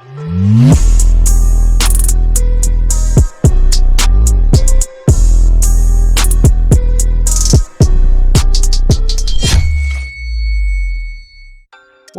What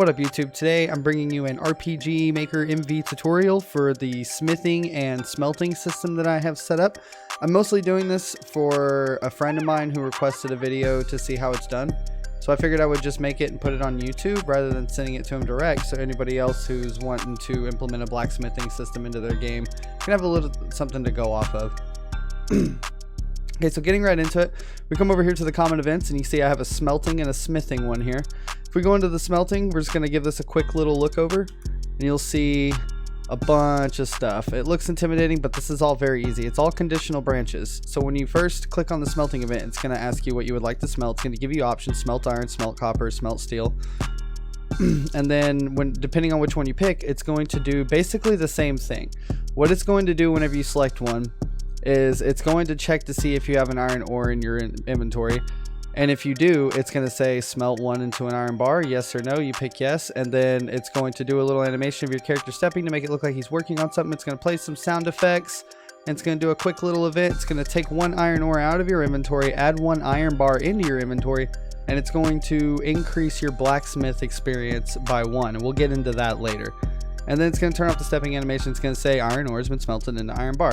up YouTube? Today I'm bringing you an RPG Maker MV tutorial for the smithing and smelting system that I have set up. I'm mostly doing this for a friend of mine who requested a video to see how it's done. So I figured I would just make it and put it on YouTube rather than sending it to him direct, so anybody else who's wanting to implement a blacksmithing system into their game can have a little something to go off of. Okay, so getting right into it, we come over here to the common events and you see I have a smelting and a smithing one here. If we go into the smelting, we're just going to give this a quick little look over and you'll see a bunch of stuff. It looks intimidating, but this is all very easy. It's all conditional branches. So when you first click on the smelting event, it's going to ask you what you would like to smelt. It's going to give you options: smelt iron, smelt copper, smelt steel. And then depending on which one you pick, it's going to do basically the same thing. What it's going to do whenever you select one is it's going to check to see if you have an iron ore in your inventory. And if you do, it's going to say smelt one into an iron bar, yes or no. You pick yes, and then it's going to do a little animation of your character stepping to make it look like he's working on something. It's going to play some sound effects, and it's going to do a quick little event. It's going to take one iron ore out of your inventory, add one iron bar into your inventory, and it's going to increase your blacksmith experience by 1. And we'll get into that later. And then it's going to turn off the stepping animation. It's going to say iron ore has been smelted into iron bar.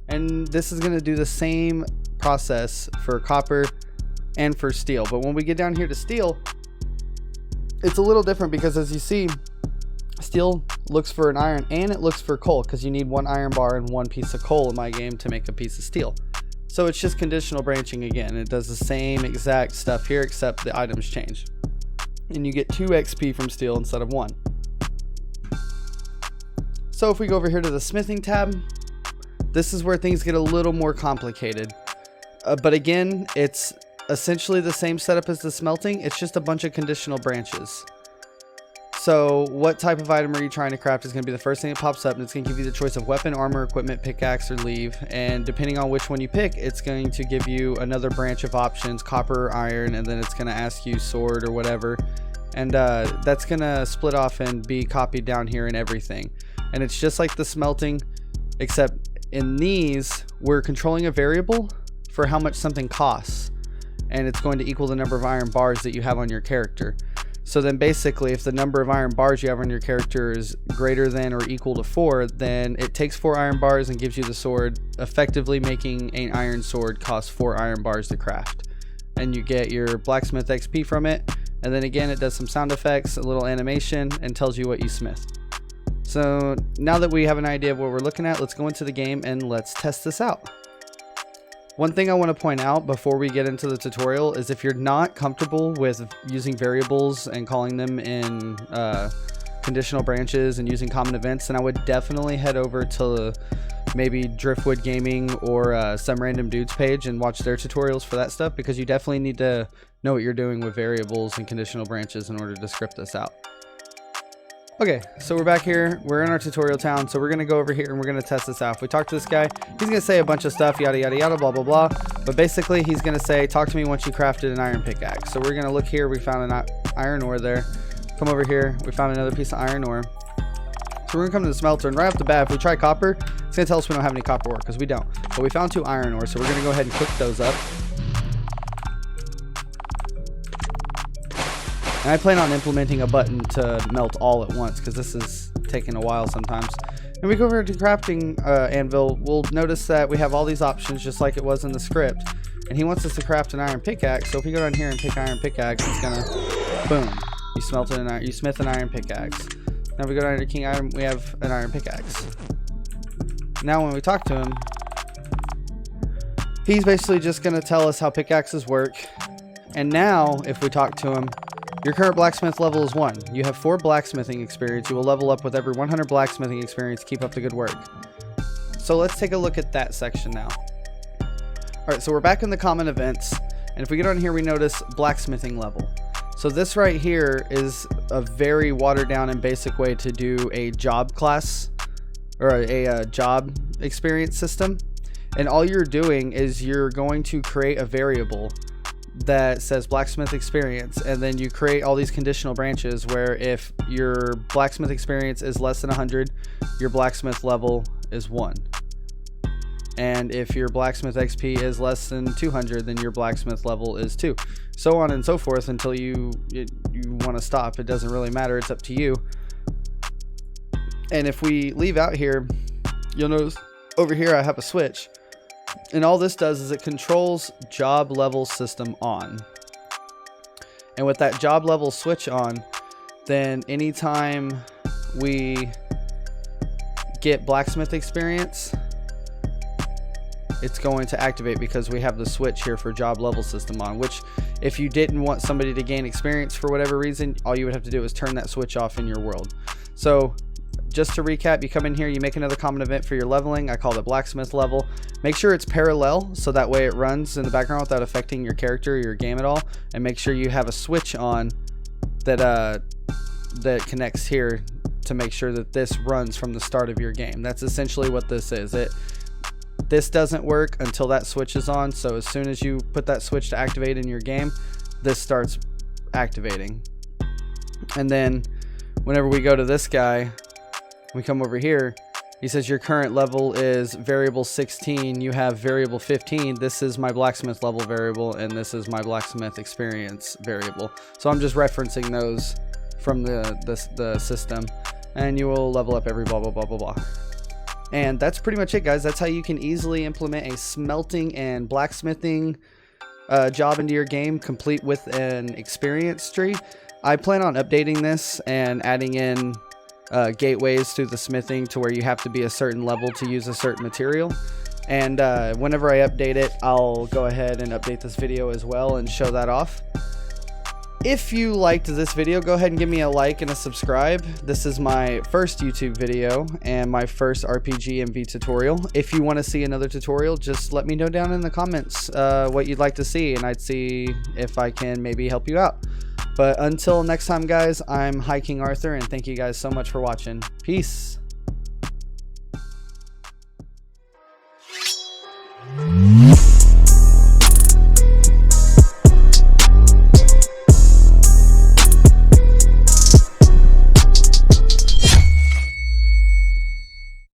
And this is going to do the same process for copper and for steel. But when we get down here to steel, it's a little different because, as you see, steel looks for an iron and it looks for coal, because you need one iron bar and one piece of coal in my game to make a piece of steel. So it's just conditional branching again. It does the same exact stuff here, except the items change. And you get 2 XP from steel instead of 1. So if we go over here to the smithing tab, this is where things get a little more complicated. But again, it's essentially the same setup as the smelting. It's just a bunch of conditional branches. So what type of item are you trying to craft is going to be the first thing that pops up, and it's going to give you the choice of weapon, armor, equipment, pickaxe, or leave. And depending on which one you pick, it's going to give you another branch of options: copper, iron, and then it's going to ask you sword or whatever. And that's going to split off and be copied down here in everything. And it's just like the smelting, except in these, we're controlling a variable for how much something costs, and it's going to equal the number of iron bars that you have on your character. So then basically, if the number of iron bars you have on your character is greater than or equal to 4, then it takes 4 iron bars and gives you the sword, effectively making an iron sword cost 4 iron bars to craft. And you get your blacksmith XP from it, and then again it does some sound effects, a little animation, and tells you what you smith. So now that we have an idea of what we're looking at, let's go into the game and let's test this out. One thing I want to point out before we get into the tutorial is, if you're not comfortable with using variables and calling them in conditional branches and using common events, then I would definitely head over to maybe Driftwood Gaming or some random dude's page and watch their tutorials for that stuff, because you definitely need to know what you're doing with variables and conditional branches in order to script this out. Okay, so we're back here. We're in our tutorial town, so we're going to go over here and we're going to test this out. If we talk to this guy, he's going to say a bunch of stuff, yada, yada, yada, blah, blah, blah. But basically, he's going to say, talk to me once you crafted an iron pickaxe. So we're going to look here. We found an iron ore there. Come over here. We found another piece of iron ore. So we're going to come to the smelter, and right off the bat, if we try copper, it's going to tell us we don't have any copper ore, because we don't. But we found 2 iron ore, so we're going to go ahead and cook those up. And I plan on implementing a button to melt all at once, because this is taking a while sometimes. And we go over to crafting anvil, we'll notice that we have all these options just like it was in the script. And he wants us to craft an iron pickaxe, so if we go down here and pick iron pickaxe, it's gonna, boom, you smith an iron pickaxe. Now we go down to king iron, we have an iron pickaxe. Now when we talk to him, he's basically just gonna tell us how pickaxes work. And now if we talk to him, your current blacksmith level is 1. You have 4 blacksmithing experience. You will level up with every 100 blacksmithing experience. Keep up the good work. So let's take a look at that section now. Alright, so we're back in the common events. And if we get on here, we notice blacksmithing level. So this right here is a very watered down and basic way to do a job class, or a job experience system. And all you're doing is you're going to create a variable that says blacksmith experience, and then you create all these conditional branches where if your blacksmith experience is less than 100, your blacksmith level is 1. And if your blacksmith XP is less than 200, then your blacksmith level is 2. So on and so forth until you want to stop. It doesn't really matter. It's up to you. And if we leave out here, you'll notice over here I have a switch. And all this does is it controls job level system on. And with that job level switch on, then anytime we get blacksmith experience, it's going to activate because we have the switch here for job level system on, which if you didn't want somebody to gain experience for whatever reason, all you would have to do is turn that switch off in your world. So just to recap, you come in here, you make another common event for your leveling. I call it blacksmith level. Make sure it's parallel so that way it runs in the background without affecting your character or your game at all. And make sure you have a switch on that that connects here to make sure that this runs from the start of your game. That's essentially what this is. This doesn't work until that switch is on. So as soon as you put that switch to activate in your game, this starts activating. And then whenever we go to this guy, we come over here, he says your current level is variable 16, you have variable 15. This is my blacksmith level variable, and this is my blacksmith experience variable. So I'm just referencing those from the system, and you will level up every blah blah blah blah blah. And that's pretty much it, guys. That's how you can easily implement a smelting and blacksmithing job into your game, complete with an experience tree. I plan on updating this and adding in gateways through the smithing to where you have to be a certain level to use a certain material. And whenever I update it, I'll go ahead and update this video as well and show that off. If you liked this video, go ahead and give me a like and a subscribe. This is my first YouTube video and my first RPG MV tutorial. If you want to see another tutorial, just let me know down in the comments what you'd like to see, and I'd see if I can maybe help you out. But until next time, guys, I'm High King Arthur, and thank you guys so much for watching. Peace.